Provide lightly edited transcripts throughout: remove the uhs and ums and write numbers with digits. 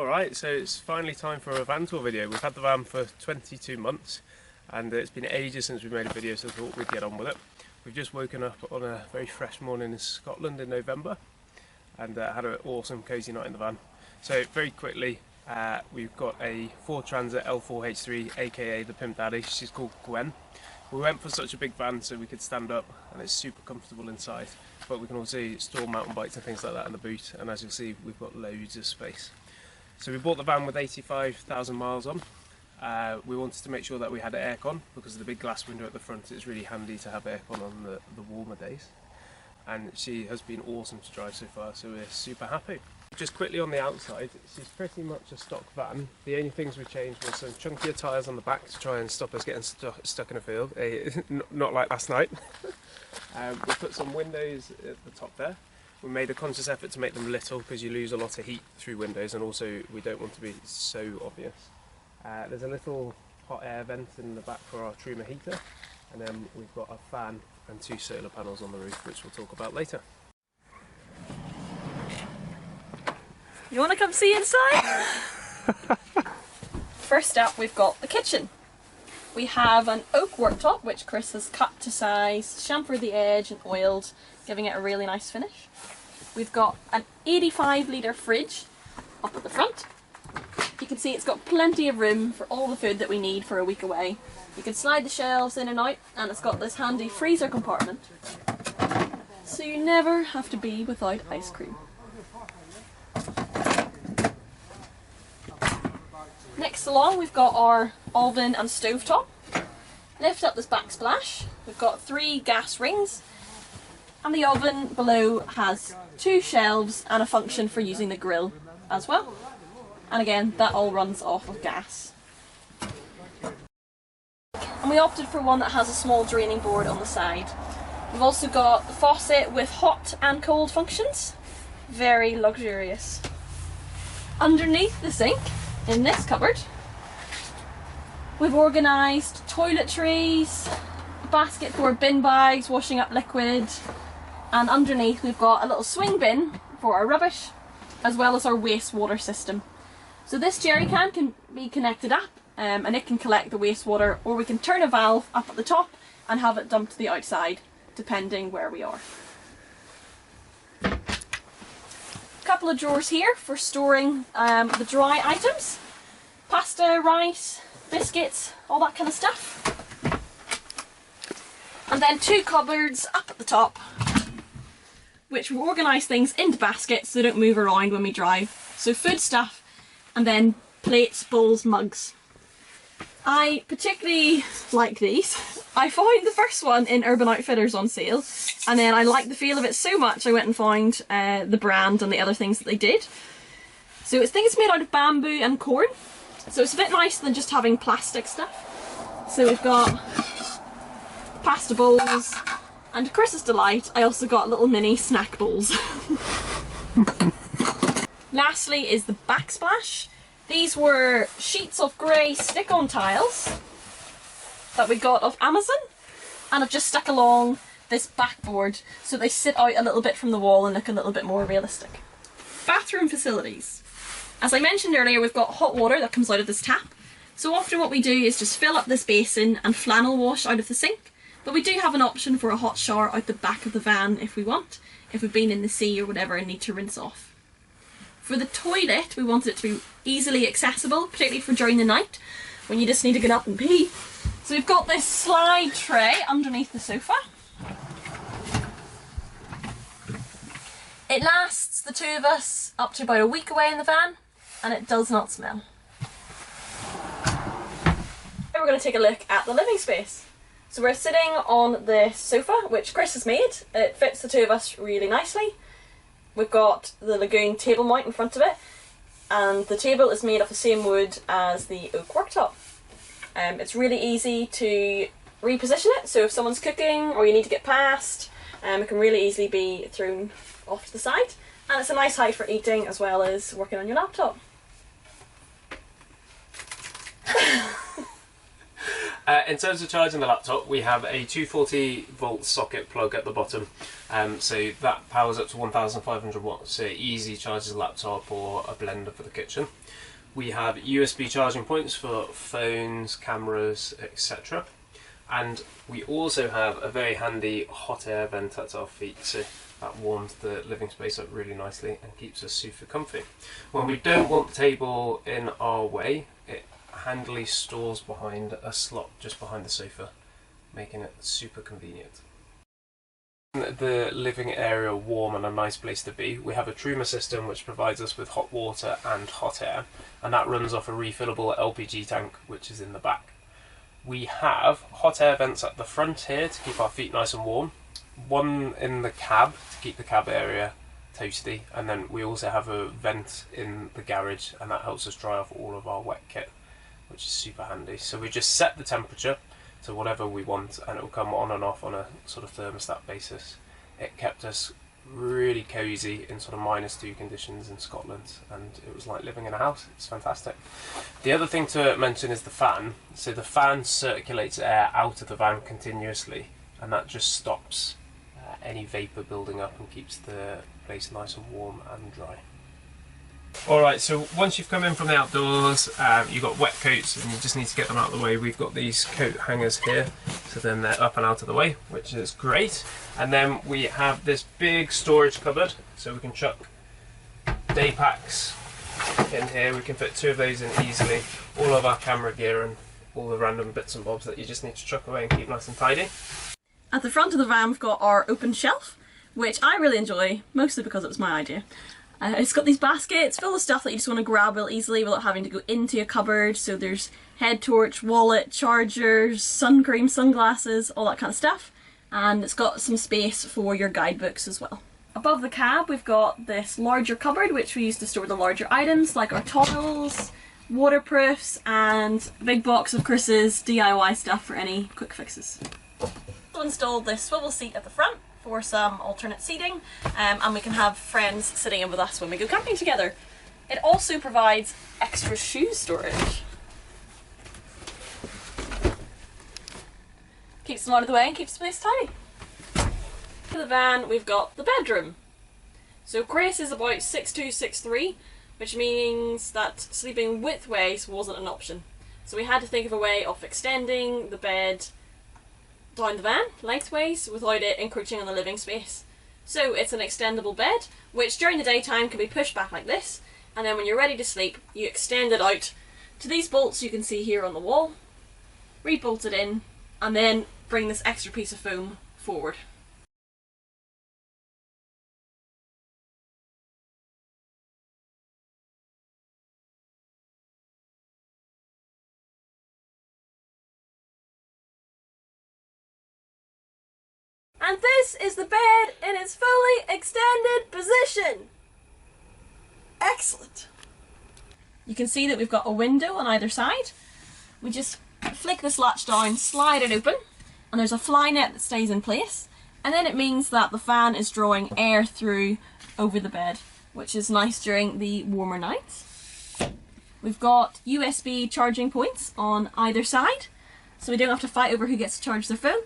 Alright, so it's finally time for a van tour video. We've had the van for 22 months and it's been ages since we made a video, so I thought we'd get on with it. We've just woken up on a very fresh morning in Scotland in November and had an awesome cosy night in the van. So very quickly, we've got a Ford Transit L4H3, aka the Pimp Daddy. She's called Gwen. We went for such a big van so we could stand up and it's super comfortable inside, but we can also store mountain bikes and things like that in the boot, and as you'll see we've got loads of space. So we bought the van with 85,000 miles on. We wanted to make sure that we had aircon because of the big glass window at the front. It's really handy to have aircon on the warmer days, and she has been awesome to drive so far, so we're super happy. Just quickly on the outside, she's pretty much a stock van. The only things we changed were some chunkier tyres on the back to try and stop us getting stuck in a field, not like last night. We put some windows at the top there. We made a conscious effort to make them little because you lose a lot of heat through windows, and also we don't want to be so obvious. There's a little hot air vent in the back for our Truma heater, and then we've got a fan and 2 solar panels on the roof, which we'll talk about later. You want to come see inside? First up, we've got the kitchen. We have an oak worktop which Chris has cut to size, chamfered the edge and oiled, giving it a really nice finish. We've got an 85 litre fridge up at the front. You can see it's got plenty of room for all the food that we need for a week away. You can slide the shelves in and out, and it's got this handy freezer compartment, so you never have to be without ice cream. Next along we've got our oven and stovetop. Lift up this backsplash. We've got 3 gas rings, and the oven below has 2 shelves and a function for using the grill as well. And again, that all runs off of gas. And we opted for one that has a small draining board on the side. We've also got the faucet with hot and cold functions. Very luxurious. Underneath the sink, in this cupboard, we've organised toiletries, a basket for bin bags, washing up liquid, and underneath we've got a little swing bin for our rubbish, as well as our wastewater system. So this jerry can be connected up, and it can collect the wastewater, or we can turn a valve up at the top and have it dumped to the outside, depending where we are. Couple of drawers here for storing the dry items, pasta, rice, biscuits, all that kind of stuff. And then 2 cupboards up at the top, which will organise things into baskets so they don't move around when we drive. So food stuff, and then plates, bowls, mugs. I particularly like these. I found the first one in Urban Outfitters on sale, and then I liked the feel of it so much I went and found the brand and the other things that they did. So I think it's made out of bamboo and corn, so it's a bit nicer than just having plastic stuff. So we've got pasta bowls, and to Chris's delight I also got little mini snack bowls. Lastly is the backsplash. These were sheets of grey stick-on tiles that we got off Amazon, and I've just stuck along this backboard so they sit out a little bit from the wall and look a little bit more realistic. Bathroom facilities. As I mentioned earlier, we've got hot water that comes out of this tap, so often what we do is just fill up this basin and flannel wash out of the sink, but we do have an option for a hot shower out the back of the van if we want, if we've been in the sea or whatever and need to rinse off. For the toilet, we wanted it to be easily accessible, particularly for during the night when you just need to get up and pee. So we've got this slide tray underneath the sofa. It lasts the 2 of us up to about a week away in the van, and it does not smell. Now we're going to take a look at the living space. So we're sitting on this sofa, which Chris has made. It fits the 2 of us really nicely. We've got the Lagoon table mount in front of it, and the table is made of the same wood as the oak worktop. It's really easy to reposition it, so if someone's cooking or you need to get past, it can really easily be thrown off to the side, and it's a nice height for eating as well as working on your laptop. In terms of charging the laptop, we have a 240 volt socket plug at the bottom, so that powers up to 1500 watts, so it easily charges a laptop or a blender for the kitchen. We have USB charging points for phones, cameras, etc. And we also have a very handy hot air vent at our feet, so that warms the living space up really nicely and keeps us super comfy. When we don't want the table in our way, it handily stores behind a slot just behind the sofa, making it super convenient. The living area warm and a nice place to be, we have a Truma system which provides us with hot water and hot air, and that runs off a refillable LPG tank which is in the back. We have hot air vents at the front here to keep our feet nice and warm, one in the cab to keep the cab area toasty, and then we also have a vent in the garage, and that helps us dry off all of our wet kit, which is super handy. So we just set the temperature to whatever we want and it will come on and off on a sort of thermostat basis. It kept us really cosy in sort of -2 conditions in Scotland, and it was like living in a house. It's fantastic. The other thing to mention is the fan. So the fan circulates air out of the van continuously, and that just stops any vapour building up and keeps the place nice and warm and dry. Alright, so once you've come in from the outdoors, you've got wet coats and you just need to get them out of the way. We've got these coat hangers here, so then they're up and out of the way, which is great. And then we have this big storage cupboard, so we can chuck day packs in here. We can fit 2 of those in easily, all of our camera gear and all the random bits and bobs that you just need to chuck away and keep nice and tidy. At the front of the van we've got our open shelf, which I really enjoy, mostly because it was my idea. It's got these baskets full of stuff that you just want to grab real easily without having to go into a cupboard. So there's head torch, wallet, chargers, sun cream, sunglasses, all that kind of stuff. And it's got some space for your guidebooks as well. Above the cab we've got this larger cupboard which we use to store the larger items like our towels, waterproofs, and a big box of Chris's DIY stuff for any quick fixes. So installed this swivel seat at the front for some alternate seating, and we can have friends sitting in with us when we go camping together. It also provides extra shoe storage. Keeps them out of the way and keeps the place tidy. For the van we've got the bedroom. So Grace is about 6'2", 6'3", which means that sleeping widthways wasn't an option. So we had to think of a way of extending the bed down the van lengthways without it encroaching on the living space. So it's an extendable bed which during the daytime can be pushed back like this, and then when you're ready to sleep you extend it out to these bolts you can see here on the wall, re-bolt it in, and then bring this extra piece of foam forward. And this is the bed in its fully extended position. Excellent. You can see that we've got a window on either side. We just flick this latch down, slide it open, and there's a fly net that stays in place. And then it means that the fan is drawing air through over the bed, which is nice during the warmer nights. We've got USB charging points on either side, so we don't have to fight over who gets to charge their phone.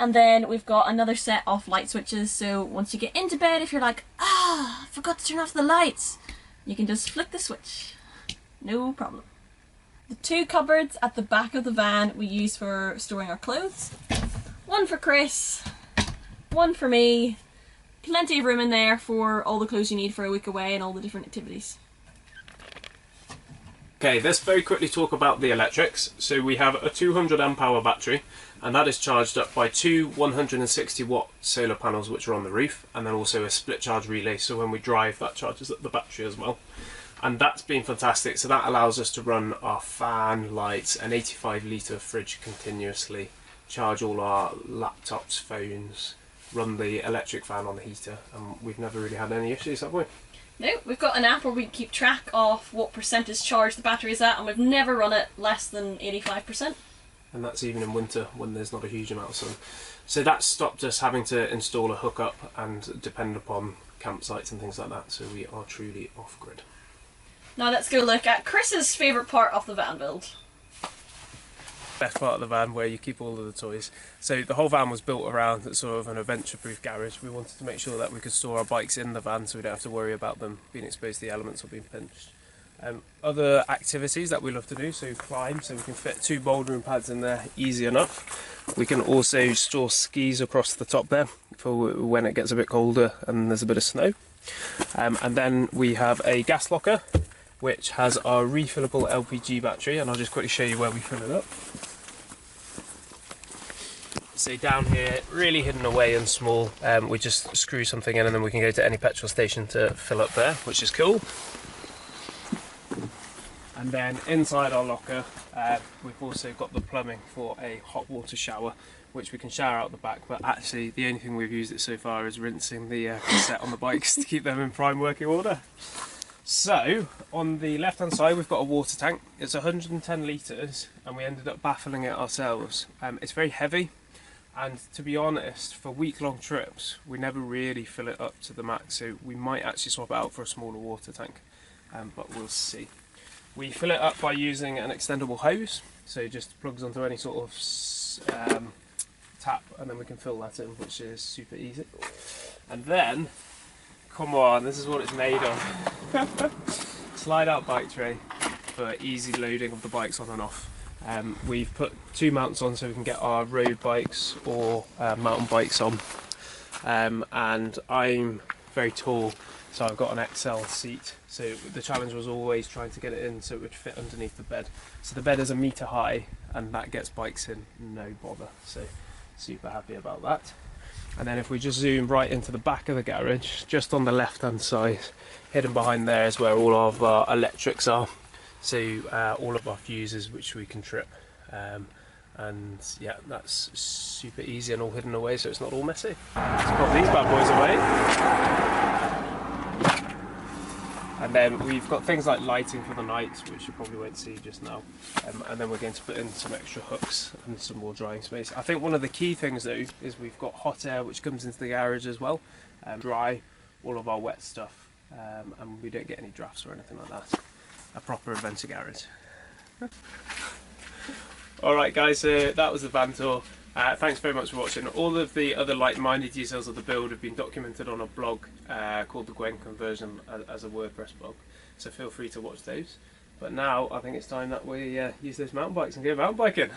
And then we've got another set of light switches, so once you get into bed, if you're like, I forgot to turn off the lights, you can just flick the switch. No problem. The 2 cupboards at the back of the van we use for storing our clothes. One for Chris, one for me. Plenty of room in there for all the clothes you need for a week away and all the different activities. Okay, let's very quickly talk about the electrics. So we have a 200 amp hour battery, and that is charged up by 2 160 watt solar panels which are on the roof, and then also a split charge relay, so when we drive that charges up the battery as well. And that's been fantastic, so that allows us to run our fan, lights, an 85 litre fridge continuously, charge all our laptops, phones, run the electric fan on the heater, and we've never really had any issues, have we? No, we've got an app where we can keep track of what percentage charge the battery is at, and we've never run it less than 85%. And that's even in winter when there's not a huge amount of sun. So that stopped us having to install a hookup and depend upon campsites and things like that, so we are truly off-grid. Now let's go look at Chris's favourite part of the van build. Best part of the van where you keep all of the toys. So the whole van was built around sort of an adventure-proof garage. We wanted to make sure that we could store our bikes in the van so we don't have to worry about them being exposed to the elements or being pinched. Other activities that we love to do, so climb, so we can fit 2 bouldering pads in there easy enough. We can also store skis across the top there for when it gets a bit colder and there's a bit of snow. And then we have a gas locker which has our refillable LPG battery, and I'll just quickly show you where we fill it up. So down here, really hidden away and small, we just screw something in and then we can go to any petrol station to fill up there, which is cool. And then inside our locker, we've also got the plumbing for a hot water shower, which we can shower out the back, but actually the only thing we've used it so far is rinsing the cassette on the bikes to keep them in prime working order. So, on the left hand side we've got a water tank. It's 110 litres and we ended up baffling it ourselves. It's very heavy, and to be honest, for week-long trips we never really fill it up to the max, so we might actually swap it out for a smaller water tank, but we'll see. We fill it up by using an extendable hose, so it just plugs onto any sort of tap and then we can fill that in, which is super easy. And then, come on, this is what it's made of. Slide out bike tray for easy loading of the bikes on and off. We've put 2 mounts on so we can get our road bikes or mountain bikes on. And I'm very tall, so I've got an XL seat, so the challenge was always trying to get it in so it would fit underneath the bed. So the bed is 1 metre high and that gets bikes in no bother, so super happy about that. And then if we just zoom right into the back of the garage, just on the left hand side, hidden behind there is where all of our electrics are, so all of our fuses which we can trip. And yeah, that's super easy and all hidden away so it's not all messy. Let's pop these bad boys away. And then we've got things like lighting for the night, which you probably won't see just now. And then we're going to put in some extra hooks and some more drying space. I think one of the key things though is we've got hot air which comes into the garage as well, dry all of our wet stuff, and we don't get any drafts or anything like that. A proper adventure garage. Alright guys, so that was the van tour. Thanks very much for watching. All of the other like-minded details of the build have been documented on a blog called the Gwen Conversion as a WordPress blog, so feel free to watch those. But now I think it's time that we use those mountain bikes and go mountain biking.